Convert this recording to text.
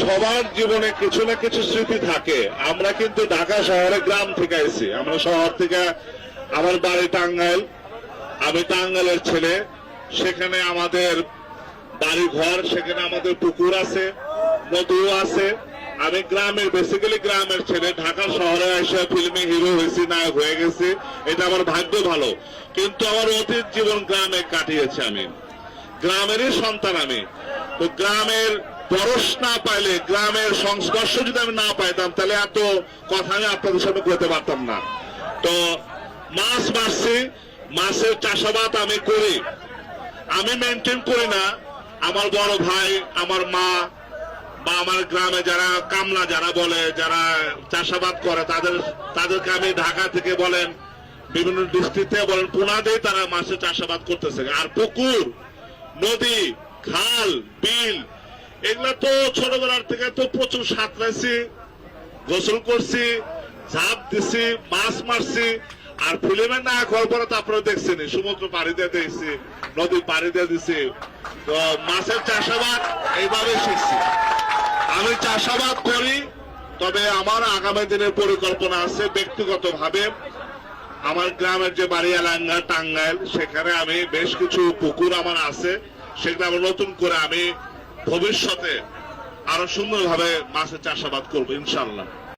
সবার জীবনে কিছু না কিছু স্মৃতি থাকে। আমরা কিন্তু ঢাকা শহরে গ্রাম থেকে আইছি, আমরা শহর থেকে, আমার বাড়ি টাঙ্গাইল, আমি টাঙ্গাইলের ছেলে, সেখানে আমাদের বাড়ি ঘর, সেখানে আমাদের পুকুর আছে, নদীও আছে। আমি গ্রামের, বেসিক্যালি গ্রামের ছেলে, ঢাকা শহরে এসে ফিল্মে হিরো হয়েছি, নায়ক হয়ে গেছি, এটা আমার ভাগ্য ভালো। কিন্তু আমার অতীত জীবন গ্রামে কাটিয়েছি, আমি গ্রামেরই সন্তান। আমি তো গ্রামের পরশ না পাইলে, গ্রামের সংস্পর্শ যদি আমি না পাইতাম, তাহলে এত কথা আমি আপনাদের সামনে বলতে পারতাম না। তো মাছ মারছি, মাছের চাষাবাদ আমি করি, আমি মেনটেন করি না। আমার বড় ভাই, আমার মা বা আমার গ্রামে যারা কামলা যারা বলে, যারা চাষাবাদ করে, তাদেরকে আমি ঢাকা থেকে বলেন, বিভিন্ন ডিস্ট্রিক্ট থেকে বলেন, পুনা দিয়ে তারা মাছের চাষাবাদ করতেছে। আর পুকুর, নদী, খাল, বিল, এগুলা তো ছোটবেলার থেকে তো প্রচুর সাঁতরাইছি, গোসল করছি, ঝাঁপ দিছি, মাছ মারছি। আর ফিল্মের না হওয়ার পরে তো আপনারা দেখছেন, সমুদ্র পাড়ি দিয়ে দিয়েছি, নদী পাড়ি দিয়ে দিছি। তো মাছের চাষাবাদ এইভাবে শিখছি। আমি চাষাবাদ করি, তবে আমার আগামী দিনের পরিকল্পনা আছে ব্যক্তিগত ভাবে। আমার গ্রামের যে বাড়ি এলাঙ্গা টাঙ্গাইল, সেখানে আমি বেশ কিছু পুকুর আমার আছে, সেগুলো আবার নতুন করে আমি ভবিষ্যতে আরো সুন্দরভাবে মাছের চাষাবাদ করবো ইনশাল্লাহ।